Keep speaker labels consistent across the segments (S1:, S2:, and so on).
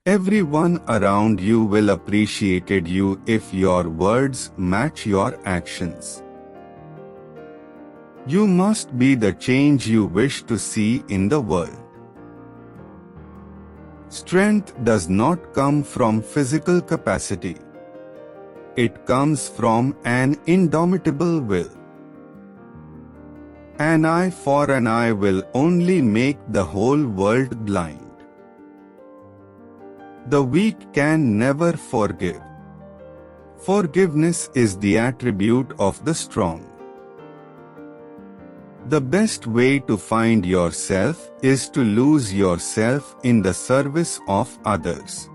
S1: Everyone around you will appreciate you if your words match your actions. You must be the change you wish to see in the world. Strength does not come from physical capacity. It comes from an indomitable will. An eye for an eye will only make the whole world blind. The weak can never forgive. Forgiveness is the attribute of the strong. The best way to find yourself is to lose yourself in the service of others.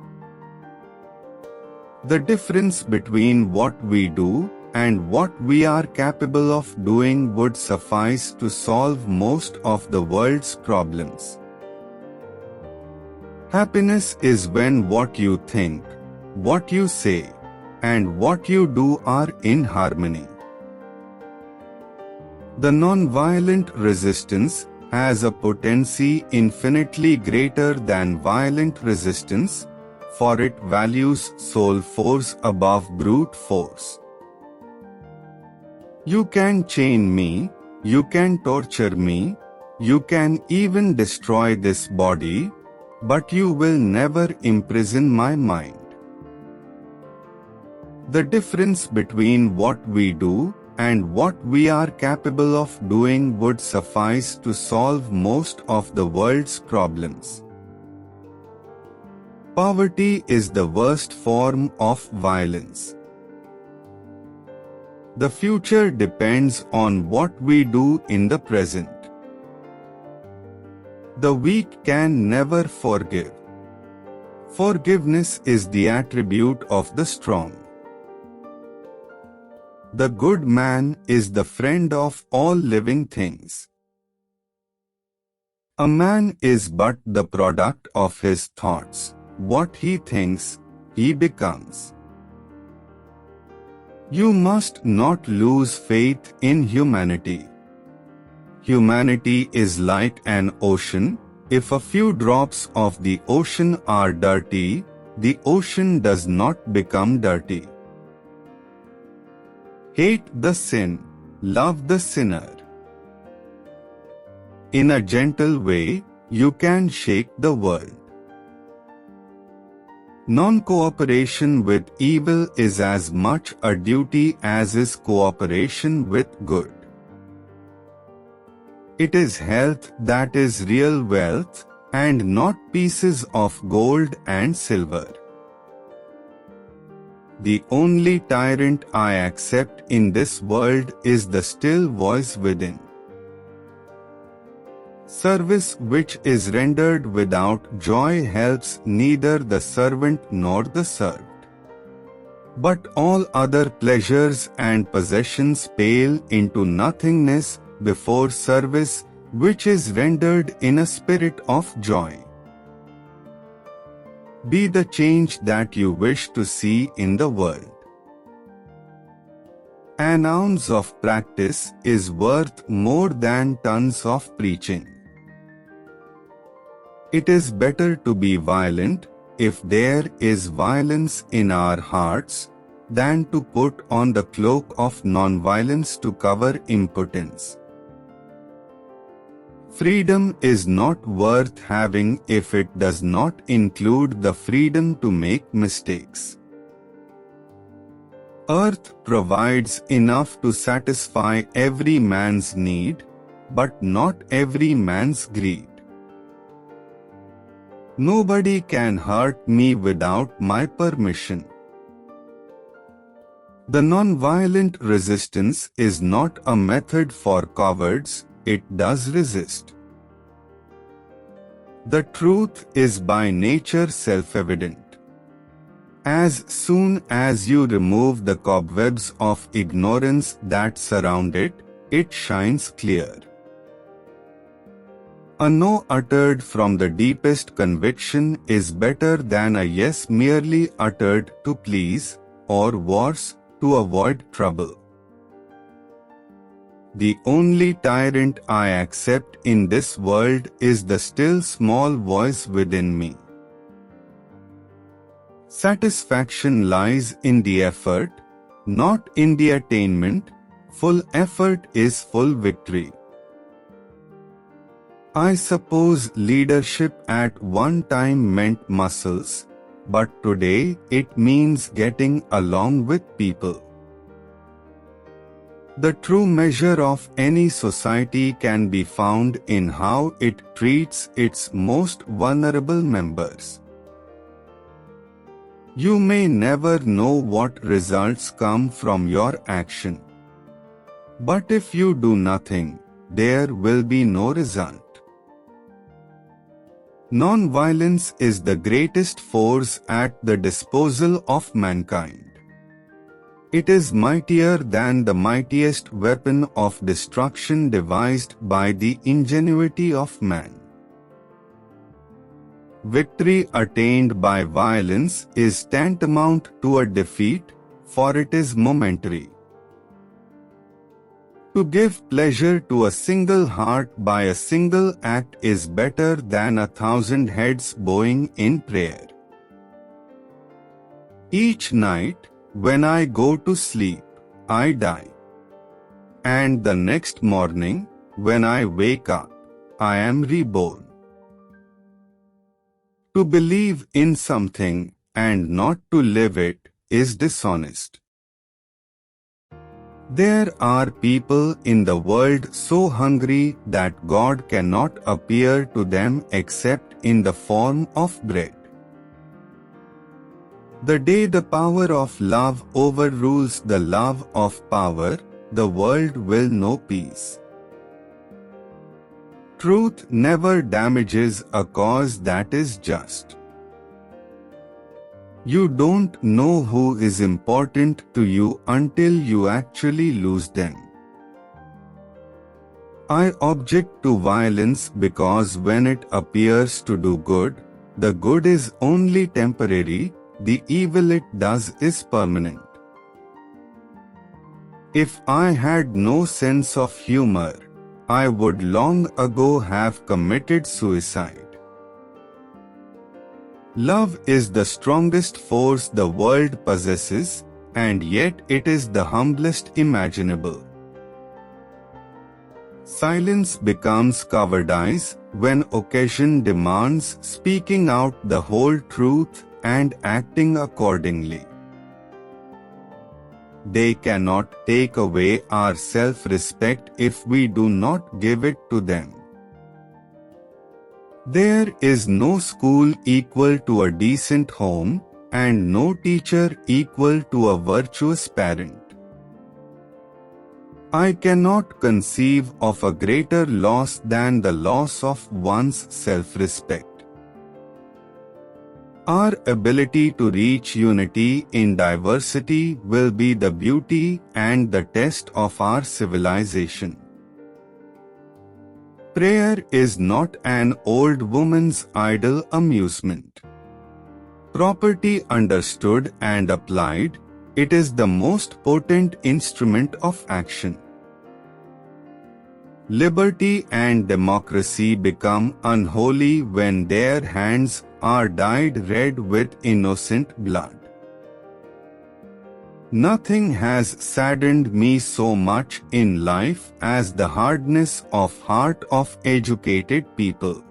S1: The difference between what we do and what we are capable of doing would suffice to solve most of the world's problems. Happiness is when what you think, what you say, and what you do are in harmony. The non-violent resistance has a potency infinitely greater than violent resistance, for it values soul force above brute force. You can chain me, you can torture me, you can even destroy this body, but you will never imprison my mind. The difference between what we do and what we are capable of doing would suffice to solve most of the world's problems. Poverty is the worst form of violence. The future depends on what we do in the present. The weak can never forgive. Forgiveness is the attribute of the strong. The good man is the friend of all living things. A man is but the product of his thoughts. What he thinks, he becomes. You must not lose faith in humanity. Humanity is like an ocean. If a few drops of the ocean are dirty, the ocean does not become dirty. Hate the sin, love the sinner. In a gentle way, you can shake the world. Non-cooperation with evil is as much a duty as is cooperation with good. It is health that is real wealth, and not pieces of gold and silver. The only tyrant I accept in this world is the still voice within. Service which is rendered without joy helps neither the servant nor the served. But all other pleasures and possessions pale into nothingness before service which is rendered in a spirit of joy. Be the change that you wish to see in the world. An ounce of practice is worth more than tons of preaching. It is better to be violent, if there is violence in our hearts, than to put on the cloak of non-violence to cover impotence. Freedom is not worth having if it does not include the freedom to make mistakes. Earth provides enough to satisfy every man's need, but not every man's greed. Nobody can hurt me without my permission. The non-violent resistance is not a method for cowards, it does resist. The truth is by nature self-evident. As soon as you remove the cobwebs of ignorance that surround it, it shines clear. A no uttered from the deepest conviction is better than a yes merely uttered to please, or worse, to avoid trouble. The only tyrant I accept in this world is the still small voice within me. Satisfaction lies in the effort, not in the attainment. Full effort is full victory. I suppose leadership at one time meant muscles, but today it means getting along with people. The true measure of any society can be found in how it treats its most vulnerable members. You may never know what results come from your action. But if you do nothing, there will be no result. Non-violence is the greatest force at the disposal of mankind. It is mightier than the mightiest weapon of destruction devised by the ingenuity of man. Victory attained by violence is tantamount to a defeat, for it is momentary. To give pleasure to a single heart by a single act is better than 1,000 heads bowing in prayer. Each night, when I go to sleep, I die. And the next morning, when I wake up, I am reborn. To believe in something and not to live it is dishonest. There are people in the world so hungry that God cannot appear to them except in the form of bread. The day the power of love overrules the love of power, the world will know peace. Truth never damages a cause that is just. You don't know who is important to you until you actually lose them. I object to violence because when it appears to do good, the good is only temporary, the evil it does is permanent. If I had no sense of humor, I would long ago have committed suicide. Love is the strongest force the world possesses, and yet it is the humblest imaginable. Silence becomes cowardice when occasion demands speaking out the whole truth and acting accordingly. They cannot take away our self-respect if we do not give it to them. There is no school equal to a decent home, and no teacher equal to a virtuous parent. I cannot conceive of a greater loss than the loss of one's self-respect. Our ability to reach unity in diversity will be the beauty and the test of our civilization. Prayer is not an old woman's idle amusement. Properly understood and applied, it is the most potent instrument of action. Liberty and democracy become unholy when their hands are dyed red with innocent blood. Nothing has saddened me so much in life as the hardness of heart of educated people.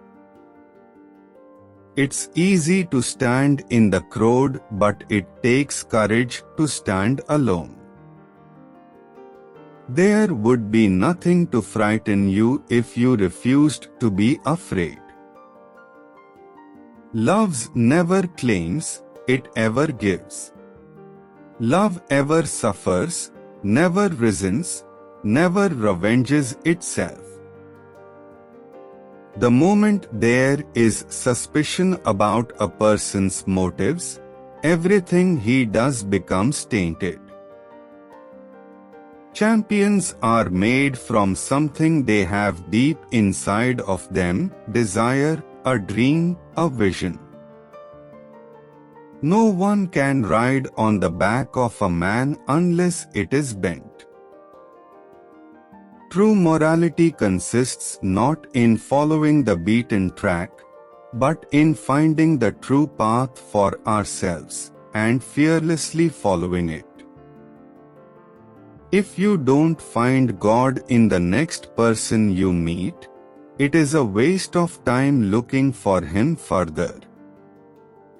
S1: It's easy to stand in the crowd, but it takes courage to stand alone. There would be nothing to frighten you if you refused to be afraid. Love never claims, it ever gives. Love ever suffers, never resents, never revenges itself. The moment there is suspicion about a person's motives, everything he does becomes tainted. Champions are made from something they have deep inside of them: desire, a dream, a vision. No one can ride on the back of a man unless it is bent. True morality consists not in following the beaten track, but in finding the true path for ourselves and fearlessly following it. If you don't find God in the next person you meet, it is a waste of time looking for Him further.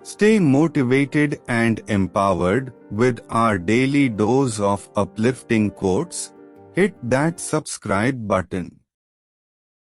S1: Stay motivated and empowered with our daily dose of uplifting quotes. Hit that subscribe button.